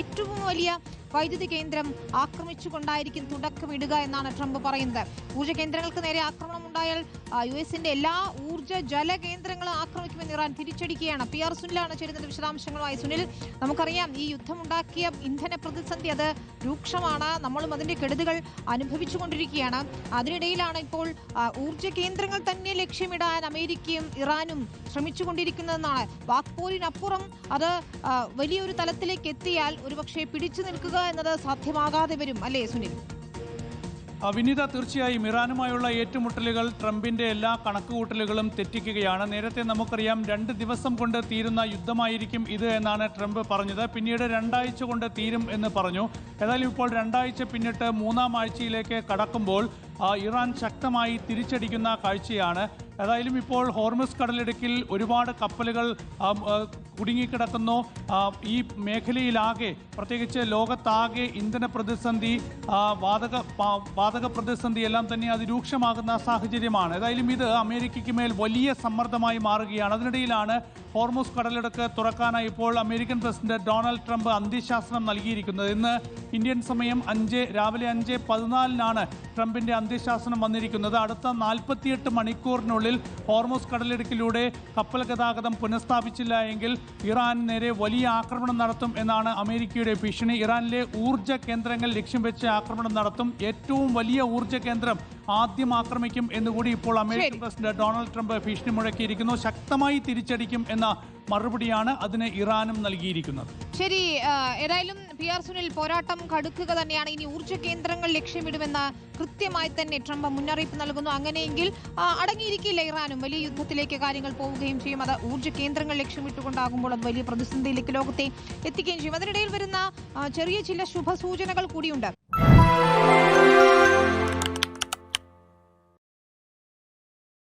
ഏറ്റവും വലിയ വൈദ്യുതി കേന്ദ്രം ആക്രമിച്ചുകൊണ്ടായിരിക്കും തുടക്കമിടുക എന്നാണ് ട്രംപ് പറയുന്നത്. ഊർജ്ജ കേന്ദ്രങ്ങൾക്ക് നേരെ ആക്രമണം ഉണ്ടായാൽ യുഎസിന്റെ എല്ലാ ഊർജ്ജ ജല കേന്ദ്രങ്ങളും ആക്രമിക്കുമെന്ന് ഇറാൻ തിരിച്ചടിക്കുകയാണ്. PR സുനിലാണ് ചേരുന്നത് വിശദാംശങ്ങളുമായി. സുനിൽ, നമുക്കറിയാം ഈ യുദ്ധമുണ്ടാക്കിയ ഇന്ധന പ്രതിസന്ധി അത് രൂക്ഷമാണ്. നമ്മളും അതിന്റെ കെടുതികൾ അനുഭവിച്ചുകൊണ്ടിരിക്കുകയാണ്. അതിനിടയിലാണ് ഇപ്പോൾ ഊർജ്ജ കേന്ദ്രങ്ങൾ തന്നെ ലക്ഷ്യമിടാൻ അമേരിക്കയും ഇറാനും ശ്രമിച്ചുകൊണ്ടിരിക്കുന്നതെന്നാണ്. വാക്പോരിനപ്പുറം അത് വലിയൊരു തലത്തിലേക്ക് എത്തിയാൽ ഒരുപക്ഷെ പിടിച്ചു നിൽക്കുക എന്നത് സാധ്യമാകാതെ വരും, അല്ലേ സുനിൽ? വിനീത, തീർച്ചയായും ഇറാനുമായുള്ള ഏറ്റുമുട്ടലുകൾ ട്രംപിന്റെ എല്ലാ കണക്കുകൂട്ടലുകളും തെറ്റിക്കുകയാണ്. നേരത്തെ നമുക്കറിയാം 2 ദിവസം കൊണ്ട് തീരുന്ന യുദ്ധമായിരിക്കും ഇത് എന്നാണ് ട്രംപ് പറഞ്ഞത്. പിന്നീട് 2 ആഴ്ച കൊണ്ട് തീരും എന്ന് പറഞ്ഞു. ഏതായാലും ഇപ്പോൾ 2 ആഴ്ച പിന്നിട്ട് 3-ാം ആഴ്ചയിലേക്ക് കടക്കുമ്പോൾ ഇറാൻ ശക്തമായി തിരിച്ചടിക്കുന്ന കാഴ്ചയാണ്. ഏതായാലും ഇപ്പോൾ ഹോർമുസ് കടലിടുക്കിൽ ഒരുപാട് കപ്പലുകൾ കുടുങ്ങിക്കിടക്കുന്നു. ഈ മേഖലയിലാകെ, പ്രത്യേകിച്ച് ലോകത്താകെ ഇന്ധന പ്രതിസന്ധി, വാതക പ്രതിസന്ധി എല്ലാം തന്നെ അതിരൂക്ഷമാകുന്ന സാഹചര്യമാണ്. ഏതായാലും ഇത് അമേരിക്കയ്ക്ക് മേൽ വലിയ സമ്മർദ്ദമായി മാറുകയാണ്. അതിനിടയിലാണ് ഹോർമുസ് കടലിടുക്ക് തുറക്കാനായി ഇപ്പോൾ അമേരിക്കൻ പ്രസിഡന്റ് ഡൊണാൾഡ് ട്രംപ് അന്ത്യശാസനം നൽകിയിരിക്കുന്നത്. ഇന്ന് ഇന്ത്യൻ സമയം രാവിലെ 5:14 ട്രംപിന്റെ അന്ത്യശാസനം വന്നിരിക്കുന്നത്. അടുത്ത 48 മണിക്കൂറിനുള്ളിൽ ഹോർമുസ് കടലിടുക്കിലൂടെ കപ്പൽ ഗതാഗതം പുനഃസ്ഥാപിച്ചില്ല എങ്കിൽ ഇറാൻ നേരെ വലിയ ആക്രമണം നടത്തും എന്നാണ് അമേരിക്കയുടെ ഭീഷണി. ഇറാനിലെ ഊർജ്ജ കേന്ദ്രങ്ങൾ ലക്ഷ്യം വെച്ച് ആക്രമണം നടത്തും. ഏറ്റവും വലിയ ഊർജ്ജ കേന്ദ്രം ആദ്യം ആക്രമിക്കും എന്നുകൂടി ഇപ്പോൾ അമേരിക്കൻ പ്രസിഡന്റ് ഡൊണാൾഡ് ട്രംപ് ഭീഷണി മുഴക്കിയിരിക്കുന്നു. ശക്തമായി തിരിച്ചടിക്കും എന്ന മറുപടിയാണ് അതിന് ഇറാനും നൽകിയിരിക്കുന്നത്. ശരി, ഏതായാലും PR സുനിൽ, പോരാട്ടം കടുക്കുക തന്നെയാണ്. ഇനി ഊർജ്ജ കേന്ദ്രങ്ങൾ ലക്ഷ്യമിടുമെന്ന് കൃത്യമായി തന്നെ ട്രംപ് മുന്നറിയിപ്പ് നൽകുന്നു. അങ്ങനെയെങ്കിൽ അടങ്ങിയിരിക്കില്ല ഇറാനും, വലിയ യുദ്ധത്തിലേക്ക് കാര്യങ്ങൾ പോവുകയും ചെയ്യും. അത് ഊർജ്ജ കേന്ദ്രങ്ങൾ ലക്ഷ്യമിട്ടുകൊണ്ടാകുമ്പോൾ അത് വലിയ പ്രതിസന്ധിയിലേക്ക് ലോകത്തെ എത്തിക്കുകയും ചെയ്യും. അതിനിടയിൽ വരുന്ന ചെറിയ ചില ശുഭസൂചനകൾ കൂടിയുണ്ട്.